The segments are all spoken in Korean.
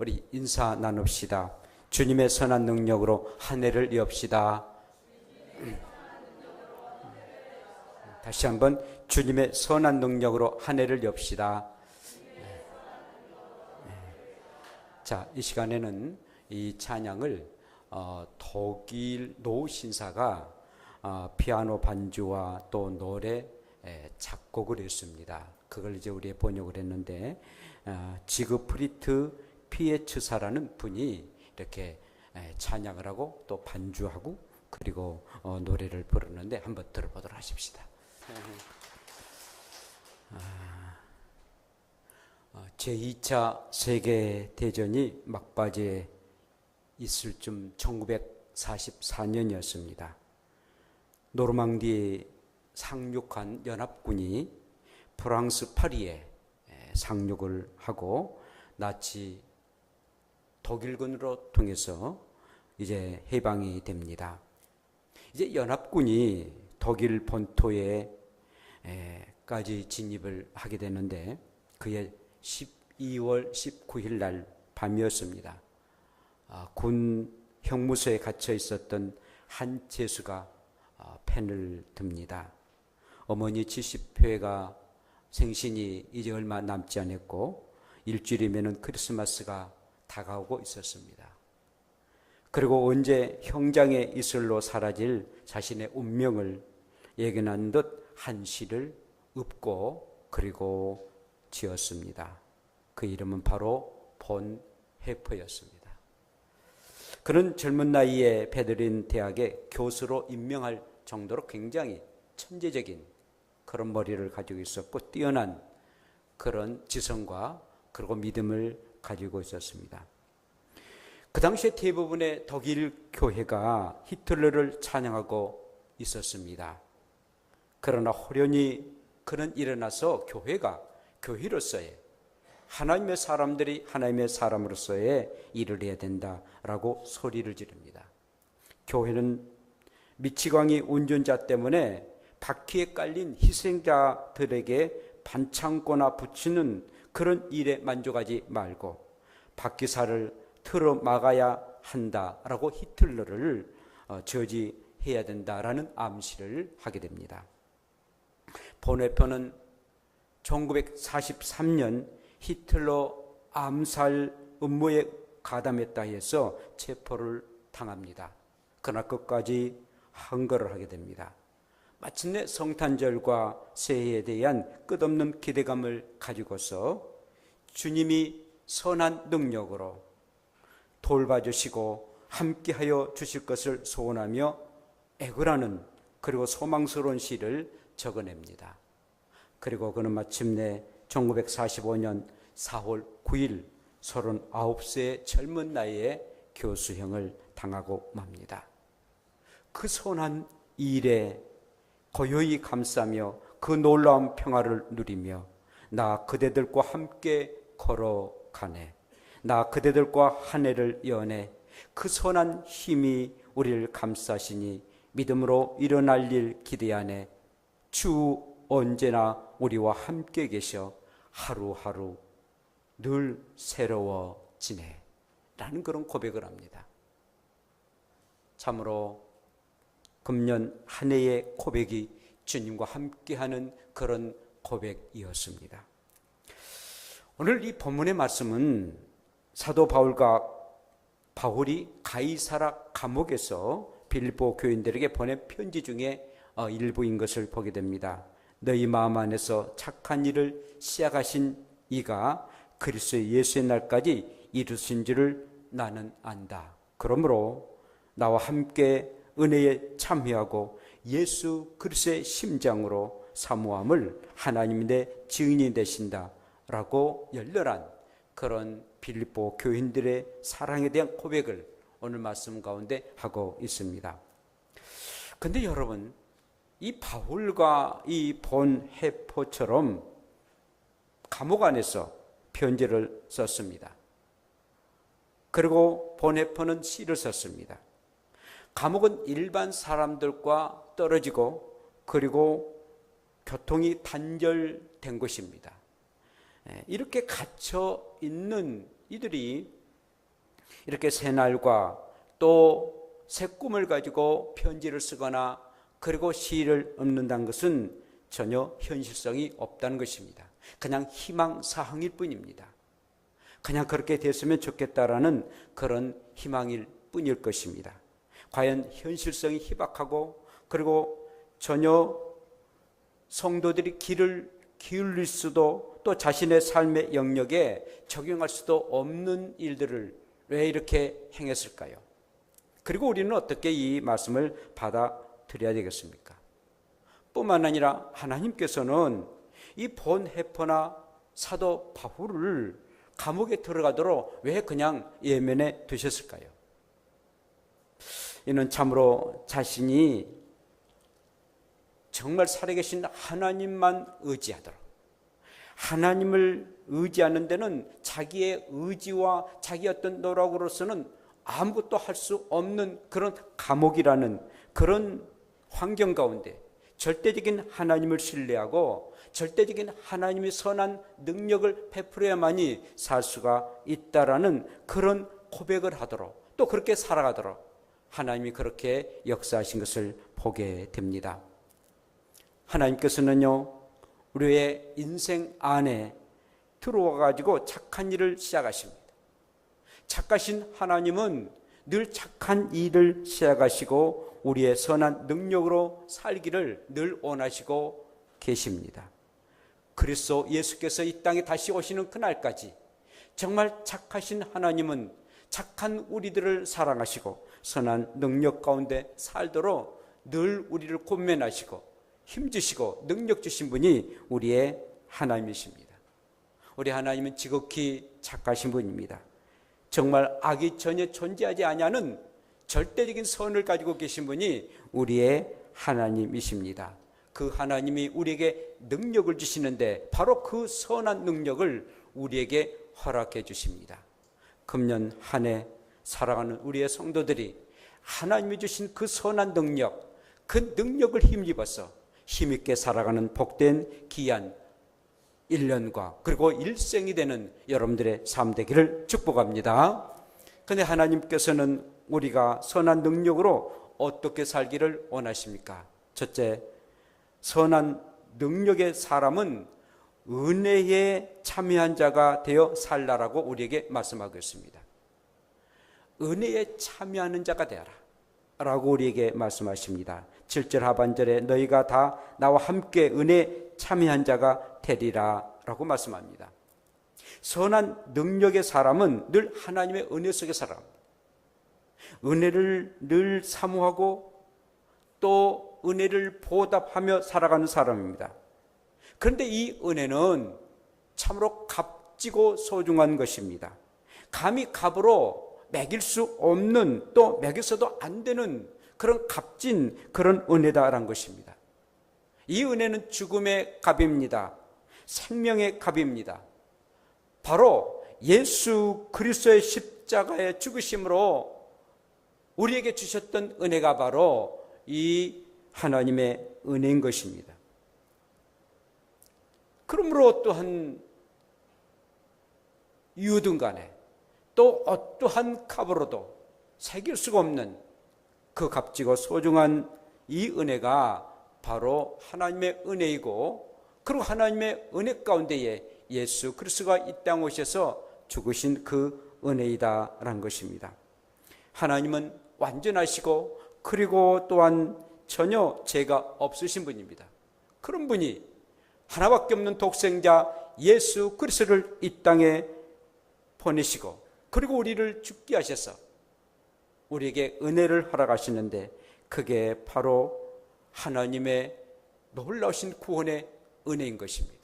우리 인사 나눕시다. 주님의 선한 능력으로 한 해를 여읍시다. 다시 한번 주님의 선한 능력으로 한 해를 여읍시다. 자, 이 시간에는 이 찬양을 독일 노 신사가 피아노 반주와 또 노래 작곡을 했습니다. 그걸 이제 우리 번역을 했는데 지그프리트 피에츠사라는 분이 이렇게 찬양을 하고 또 반주하고 그리고 노래를 부르는데 한번 들어보도록 하십시다. 제2차 세계대전이 막바지에 있을 쯤 1944년이었습니다. 노르망디에 상륙한 연합군이 프랑스 파리에 상륙을 하고 나치 독일군으로 통해서 이제 해방이 됩니다. 이제 연합군이 독일 본토에까지 진입을 하게 되는데 그해 12월 19일 날 밤이었습니다. 군 형무소에 갇혀 있었던 한 죄수가 펜을 듭니다. 어머니 70회가 생신이 이제 얼마 남지 않았고 일주일이면 크리스마스가 다가오고 있었습니다. 그리고 언제 형장의 이슬로 사라질 자신의 운명을 예견한 듯 한 시를 읊고 그리고 지었습니다. 그 이름은 바로 본 헤퍼였습니다. 그는 젊은 나이에 베를린 대학의 교수로 임명할 정도로 굉장히 천재적인 그런 머리를 가지고 있었고 뛰어난 그런 지성과 그리고 믿음을 가지고 있었습니다. 그 당시에 대부분의 독일 교회가 히틀러를 찬양하고 있었습니다. 그러나 호련히 그는 일어나서 교회가 교회로서의 하나님의 사람들이 하나님의 사람으로서의 일을 해야 된다라고 소리를 지릅니다. 교회는 미치광이 운전자 때문에 바퀴에 깔린 희생자들에게 반창고나 붙이는 그런 일에 만족하지 말고 바퀴살을 틀어 막아야 한다라고 히틀러를 저지해야 된다라는 암시를 하게 됩니다. 본헤퍼는 1943년 히틀러 암살 음모에 가담했다 해서 체포를 당합니다. 그러나 끝까지 항거를 하게 됩니다. 마침내 성탄절과 새해에 대한 끝없는 기대감을 가지고서 주님이 선한 능력으로 돌봐주시고 함께하여 주실 것을 소원하며 애걸하는 그리고 소망스러운 시를 적어냅니다. 그리고 그는 마침내 1945년 4월 9일 39세의 젊은 나이에 교수형을 당하고 맙니다. 그 선한 일에 고요히 감싸며 그 놀라운 평화를 누리며 나 그대들과 함께 걸어가네. 나 그대들과 한 해를 여네. 그 선한 힘이 우리를 감싸시니 믿음으로 일어날 일 기대하네. 주 언제나 우리와 함께 계셔 하루하루 늘 새로워지네. 라는 그런 고백을 합니다. 참으로 금년 한 해의 고백이 주님과 함께하는 그런 고백이었습니다. 오늘 이 본문의 말씀은 사도 바울이 가이사라 감옥에서 빌립보 교인들에게 보낸 편지 중에 일부인 것을 보게 됩니다. 너희 마음 안에서 착한 일을 시작하신 이가 그리스도 예수의 날까지 이루신 줄을 나는 안다. 그러므로 나와 함께 은혜에 참여하고 예수 그리스도의 심장으로 사모함을 하나님이 내 증인이 되신다 라고 열렬한 그런 빌립보 교인들의 사랑에 대한 고백을 오늘 말씀 가운데 하고 있습니다. 근데 여러분, 이 바울과 이 본 헤퍼처럼 감옥 안에서 편지를 썼습니다. 그리고 본 헤퍼는 시를 썼습니다. 감옥은 일반 사람들과 떨어지고 그리고 교통이 단절된 곳입니다. 이렇게 갇혀 있는 이들이 이렇게 새날과 또 새 꿈을 가지고 편지를 쓰거나 그리고 시를 읊는다는 것은 전혀 현실성이 없다는 것입니다. 그냥 희망사항일 뿐입니다. 그냥 그렇게 됐으면 좋겠다라는 그런 희망일 뿐일 것입니다. 과연 현실성이 희박하고 그리고 전혀 성도들이 귀를 기울일 수도 또 자신의 삶의 영역에 적용할 수도 없는 일들을 왜 이렇게 행했을까요? 그리고 우리는 어떻게 이 말씀을 받아들여야 되겠습니까? 뿐만 아니라 하나님께서는 이 본헤퍼나 사도 바울을 감옥에 들어가도록 왜 그냥 예면에 두셨을까요? 이는 참으로 자신이 정말 살아계신 하나님만 의지하도록, 하나님을 의지하는 데는 자기의 의지와 자기 어떤 노력으로서는 아무것도 할 수 없는 그런 감옥이라는 그런 환경 가운데 절대적인 하나님을 신뢰하고 절대적인 하나님의 선한 능력을 베풀어야만이 살 수가 있다라는 그런 고백을 하도록 또 그렇게 살아가도록 하나님이 그렇게 역사하신 것을 보게 됩니다. 하나님께서는요, 우리의 인생 안에 들어와 가지고 착한 일을 시작하십니다. 착하신 하나님은 늘 착한 일을 시작하시고 우리의 선한 능력으로 살기를 늘 원하시고 계십니다. 그리스도 예수께서 이 땅에 다시 오시는 그날까지 정말 착하신 하나님은 착한 우리들을 사랑하시고 선한 능력 가운데 살도록 늘 우리를 권면하시고 힘주시고 능력 주신 분이 우리의 하나님이십니다. 우리 하나님은 지극히 착하신 분입니다. 정말 악이 전혀 존재하지 아니하는 절대적인 선을 가지고 계신 분이 우리의 하나님이십니다. 그 하나님이 우리에게 능력을 주시는데 바로 그 선한 능력을 우리에게 허락해 주십니다. 금년 한 해 살아가는 우리의 성도들이 하나님이 주신 그 선한 능력, 그 능력을 힘입어서 힘있게 살아가는 복된 귀한 1년과 그리고 일생이 되는 여러분들의 삶 되기를 축복합니다. 그런데 하나님께서는 우리가 선한 능력으로 어떻게 살기를 원하십니까? 첫째, 선한 능력의 사람은 은혜에 참여한 자가 되어 살라라고 우리에게 말씀하고 있습니다. 은혜에 참여하는 자가 되어라 라고 우리에게 말씀하십니다. 7절 하반절에 너희가 다 나와 함께 은혜에 참여한 자가 되리라 라고 말씀합니다. 선한 능력의 사람은 늘 하나님의 은혜 속에 살아갑니다. 은혜를 늘 사모하고 또 은혜를 보답하며 살아가는 사람입니다. 그런데 이 은혜는 참으로 값지고 소중한 것입니다. 감히 값으로 매길 수 없는 또 매겨서도 안 되는 그런 값진 그런 은혜다라는 것입니다. 이 은혜는 죽음의 값입니다. 생명의 값입니다. 바로 예수 그리스도의 십자가의 죽으심으로 우리에게 주셨던 은혜가 바로 이 하나님의 은혜인 것입니다. 그러므로 또한 이유든 간에 또 어떠한 값으로도 새길 수가 없는 그 값지고 소중한 이 은혜가 바로 하나님의 은혜이고 그리고 하나님의 은혜 가운데에 예수 그리스도가 이 땅에 오셔서 죽으신 그 은혜이다라는 것입니다. 하나님은 완전하시고 그리고 또한 전혀 죄가 없으신 분입니다. 그런 분이 하나밖에 없는 독생자 예수 그리스도를 이 땅에 보내시고 그리고 우리를 죽게 하셔서 우리에게 은혜를 허락하시는데 그게 바로 하나님의 놀라우신 구원의 은혜인 것입니다.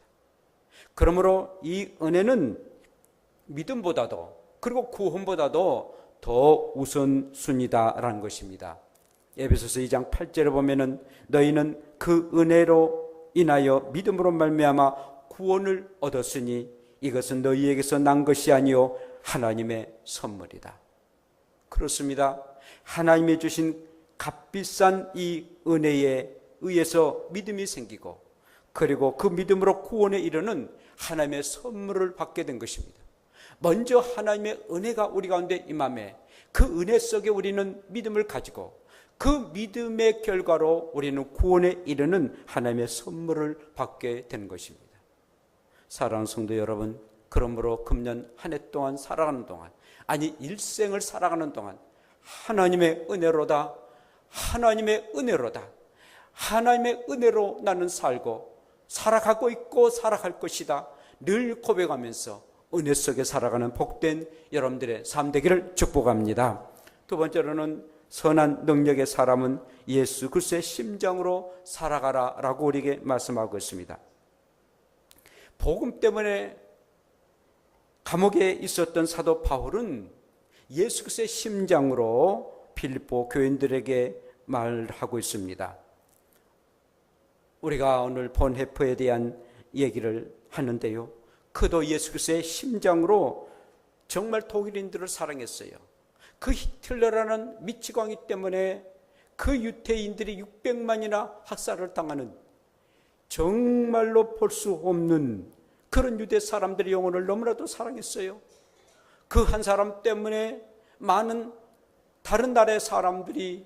그러므로 이 은혜는 믿음보다도 그리고 구원보다도 더 우선순위다라는 것입니다. 에베소서 2장 8절에 보면은 너희는 그 은혜로 인하여 믿음으로 말미암아 구원을 얻었으니 이것은 너희에게서 난 것이 아니요 하나님의 선물이다. 그렇습니다. 하나님이 주신 값비싼 이 은혜에 의해서 믿음이 생기고 그리고 그 믿음으로 구원에 이르는 하나님의 선물을 받게 된 것입니다. 먼저 하나님의 은혜가 우리 가운데 임함에 그 은혜 속에 우리는 믿음을 가지고 그 믿음의 결과로 우리는 구원에 이르는 하나님의 선물을 받게 되는 것입니다. 사랑하는 성도 여러분, 그러므로 금년 한 해 동안 살아가는 동안, 아니 일생을 살아가는 동안 하나님의 은혜로다, 하나님의 은혜로다, 하나님의 은혜로 나는 살고 살아가고 있고 살아갈 것이다 늘 고백하면서 은혜 속에 살아가는 복된 여러분들의 삶 되기를 축복합니다. 두 번째로는 선한 능력의 사람은 예수 그리스도의 심장으로 살아가라 라고 우리에게 말씀하고 있습니다. 복음 때문에 감옥에 있었던 사도 바울은 예수 그리스도의 심장으로 빌립보 교인들에게 말하고 있습니다. 우리가 오늘 본 해프에 대한 얘기를 하는데요, 그도 예수 그리스도의 심장으로 정말 독일인들을 사랑했어요. 그 히틀러라는 미치광이 때문에 그 유태인들이 600만이나 학살을 당하는 정말로 볼 수 없는 그런 유대 사람들의 영혼을 너무나도 사랑했어요. 그 한 사람 때문에 많은 다른 나라의 사람들이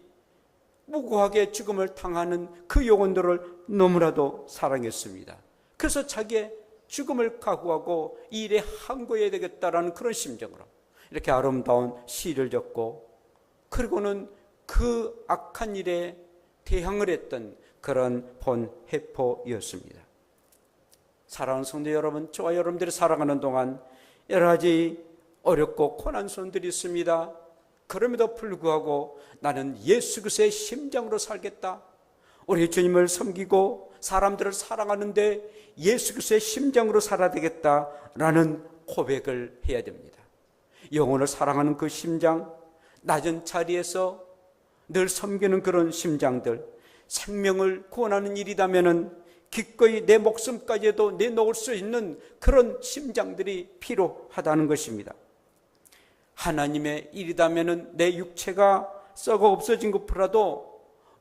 무고하게 죽음을 당하는 그 영혼들을 너무나도 사랑했습니다. 그래서 자기의 죽음을 각오하고 이 일에 항거해야 되겠다라는 그런 심정으로 이렇게 아름다운 시를 적고, 그리고는 그 악한 일에 대항을 했던 그런 본 해포였습니다. 사랑하는 성도 여러분, 저와 여러분들이 살아가는 동안 여러 가지 어렵고 고난선들이 있습니다. 그럼에도 불구하고 나는 예수 그리스도의 심장으로 살겠다, 우리 주님을 섬기고 사람들을 사랑하는데 예수 그리스도의 심장으로 살아야 되겠다라는 고백을 해야 됩니다. 영혼을 사랑하는 그 심장, 낮은 자리에서 늘 섬기는 그런 심장들, 생명을 구원하는 일이라면 기꺼이 내 목숨까지도 내놓을 수 있는 그런 심장들이 필요하다는 것입니다. 하나님의 일이라면 내 육체가 썩어 없어진 것보다도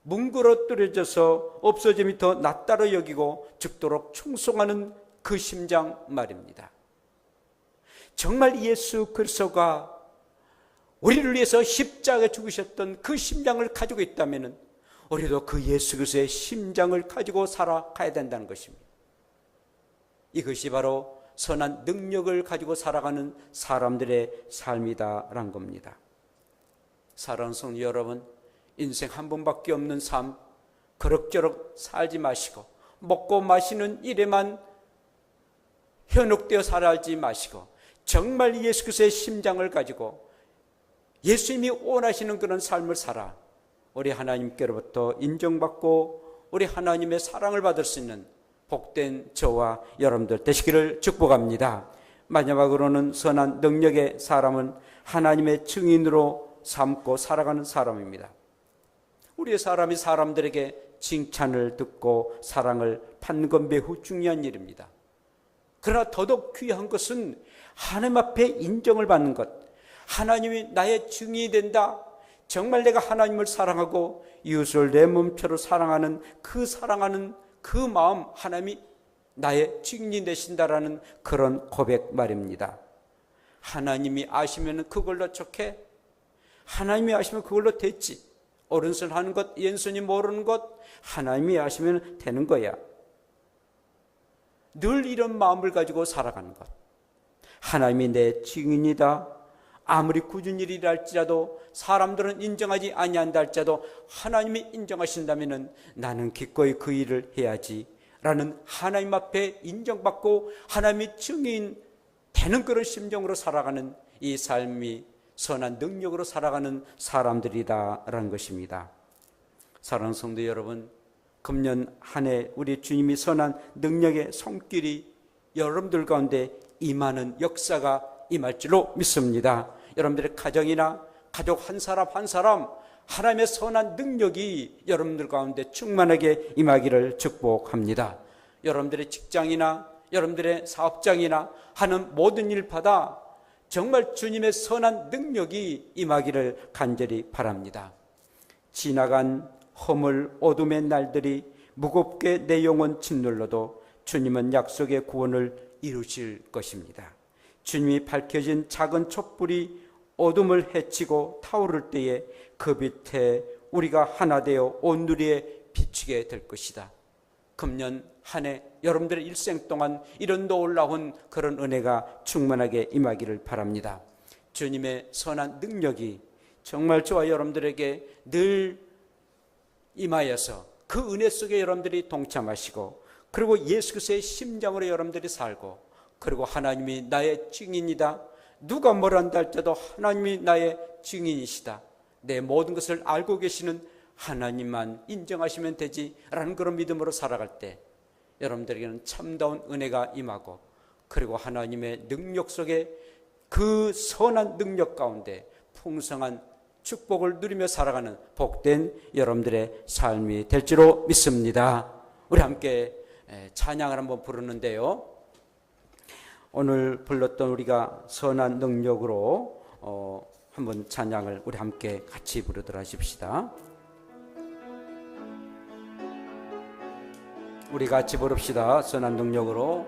뭉그러뜨려져서 없어짐이 더 낫다로 여기고 죽도록 충성하는 그 심장 말입니다. 정말 예수 그리스도가 우리를 위해서 십자가에 죽으셨던 그 심장을 가지고 있다면 우리도 그 예수 그리스도의 심장을 가지고 살아가야 된다는 것입니다. 이것이 바로 선한 능력을 가지고 살아가는 사람들의 삶이다라는 겁니다. 사랑하는 성도 여러분, 인생 한 번밖에 없는 삶 그럭저럭 살지 마시고 먹고 마시는 일에만 현혹되어 살아가지 마시고 정말 예수 그리스도의 심장을 가지고 예수님이 원하시는 그런 삶을 살아 우리 하나님께로부터 인정받고 우리 하나님의 사랑을 받을 수 있는 복된 저와 여러분들 되시기를 축복합니다. 마지막으로는 선한 능력의 사람은 하나님의 증인으로 삼고 살아가는 사람입니다. 우리의 사람이 사람들에게 칭찬을 듣고 사랑을 받는 건 매우 중요한 일입니다. 그러나 더더욱 귀한 것은 하나님 앞에 인정을 받는 것, 하나님이 나의 증인이 된다, 정말 내가 하나님을 사랑하고 이웃을 내 몸처럼 사랑하는 그 마음, 하나님이 나의 증인이 되신다라는 그런 고백 말입니다. 하나님이 아시면 그걸로 족해, 하나님이 아시면 그걸로 됐지, 오른손 하는 것 왼손이 모르는 것 하나님이 아시면 되는 거야. 늘 이런 마음을 가지고 살아가는 것, 하나님이 내 증인이다, 아무리 굳은 일이라 할지라도 사람들은 인정하지 아니한다 할지라도 하나님이 인정하신다면 나는 기꺼이 그 일을 해야지 라는 하나님 앞에 인정받고 하나님이 증인 되는 그런 심정으로 살아가는 이 삶이 선한 능력으로 살아가는 사람들이다라는 것입니다. 사랑하는 성도 여러분, 금년 한 해 우리 주님이 선한 능력의 손길이 여러분들 가운데 임하는 역사가 임할 줄로 믿습니다. 여러분들의 가정이나 가족 한 사람 한 사람 하나님의 선한 능력이 여러분들 가운데 충만하게 임하기를 축복합니다. 여러분들의 직장이나 여러분들의 사업장이나 하는 모든 일마다 정말 주님의 선한 능력이 임하기를 간절히 바랍니다. 지나간 허물 어둠의 날들이 무겁게 내 영혼 짓눌러도 주님은 약속의 구원을 이루실 것입니다. 주님이 밝혀진 작은 촛불이 어둠을 헤치고 타오를 때에 그 빛에 우리가 하나 되어 온누리에 비추게 될 것이다. 금년 한 해 여러분들의 일생 동안 이런 놀라운 그런 은혜가 충만하게 임하기를 바랍니다. 주님의 선한 능력이 정말 저와 여러분들에게 늘 임하여서 그 은혜 속에 여러분들이 동참하시고, 그리고 예수 그리스도의 심장으로 여러분들이 살고, 그리고 하나님이 나의 증인이다, 누가 뭐란다 할 때도 하나님이 나의 증인이시다, 내 모든 것을 알고 계시는 하나님만 인정하시면 되지라는 그런 믿음으로 살아갈 때 여러분들에게는 참다운 은혜가 임하고, 그리고 하나님의 능력 속에 그 선한 능력 가운데 풍성한 축복을 누리며 살아가는 복된 여러분들의 삶이 될 줄로 믿습니다. 우리 함께 찬양을 한번 부르는데요, 오늘 불렀던 우리가 선한 능력으로 한번 찬양을 우리 함께 같이 부르도록 하십시다. 우리 같이 부릅시다. 선한 능력으로.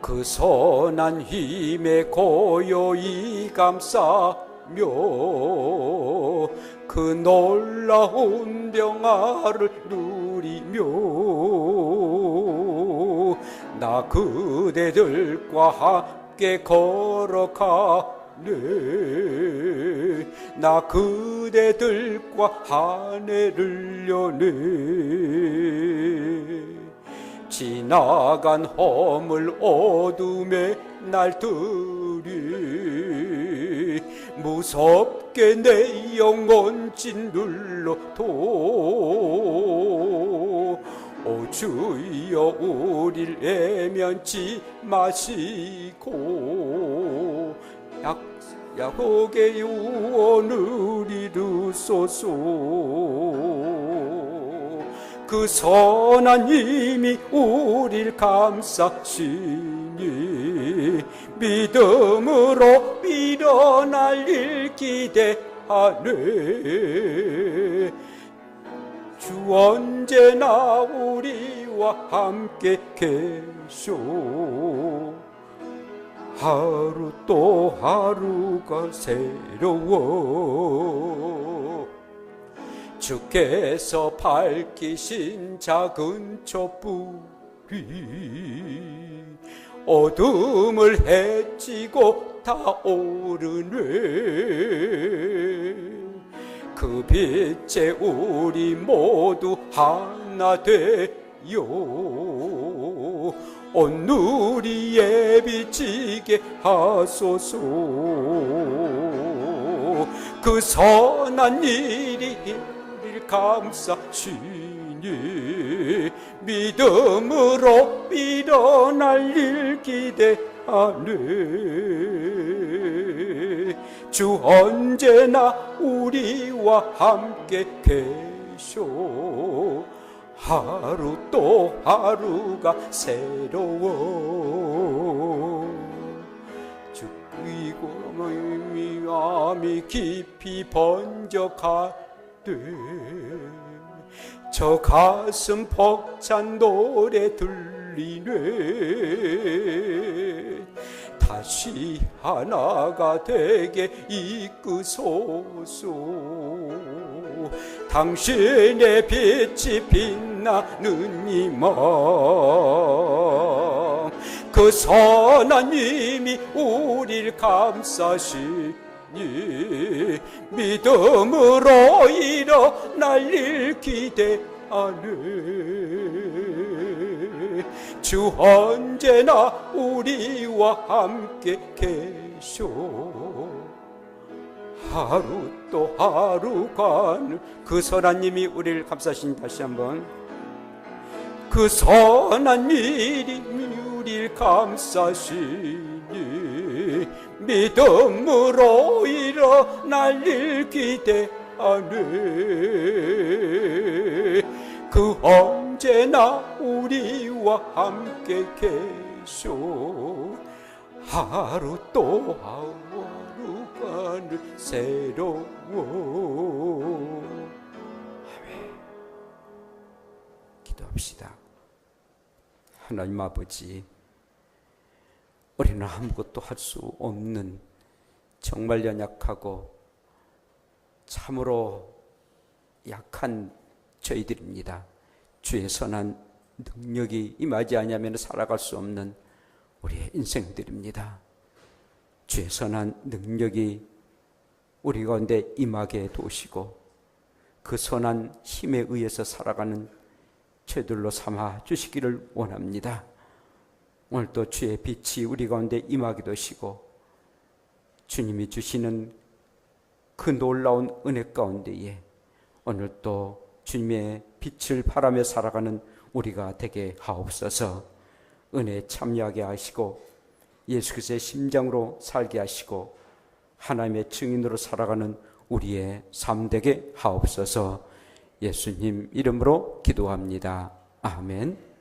그 선한 힘에 고요히 감싸며 그 놀라운 평화를 누리며 나 그대들과 함께 걸어가네. 나 그대들과 한 해를 여네. 지나간 허물 어둠의 날들이 무섭게 내 영혼 짓눌러도 오 주여 우릴 애면치 마시고 약속의 유언을 이루소서. 그 선한 힘이 우릴 감싸시니 믿음으로 일어날 일 기대하네. 주 언제나 우리와 함께 계셔. 하루 또 하루가 새로워. 주께서 밝히신 작은 촛불이 어둠을 헤치고 타오르네. 그 빛에 우리 모두 하나 되어 온누리에 비치게 하소서. 그 선한 일이 감싸시니 믿음으로 일어날 일 기대하네. 주 언제나 우리와 함께 계셔. 하루 또 하루가 새로워. 죽이고 마음이 깊이 번져가네. 저 가슴 벅찬 노래 들리네. 다시 하나가 되게 이끄소서. 당신의 빛이 빛나는 이 맘, 그 선한 힘이 우릴 감싸시니 믿음으로 일어날 일 기대하네. 주 언제나 우리와 함께 계셔. 하루 또 하루 가는 그 선한 님이 우리를 감싸신. 다시 한번. 그 선한 일이 우리를 감싸시니 믿음으로 일어날 일 기대하네. 그 언제나 우리와 함께 계셔. 하루 또 하루가는 새로워. 기도합시다. 하나님 아버지, 우리는 아무것도 할 수 없는 정말 연약하고 참으로 약한 저희들입니다. 주의 선한 능력이 임하지 아니하면 살아갈 수 없는 우리의 인생들입니다. 주의 선한 능력이 우리 가운데 임하게 도우시고 그 선한 힘에 의해서 살아가는 저희들로 삼아 주시기를 원합니다. 오늘도 주의 빛이 우리 가운데 임하게 되시고 주님이 주시는 그 놀라운 은혜 가운데에 오늘도 주님의 빛을 바라며 살아가는 우리가 되게 하옵소서. 은혜에 참여하게 하시고 예수 그리스도의 심장으로 살게 하시고 하나님의 증인으로 살아가는 우리의 삶 되게 하옵소서. 예수님 이름으로 기도합니다. 아멘.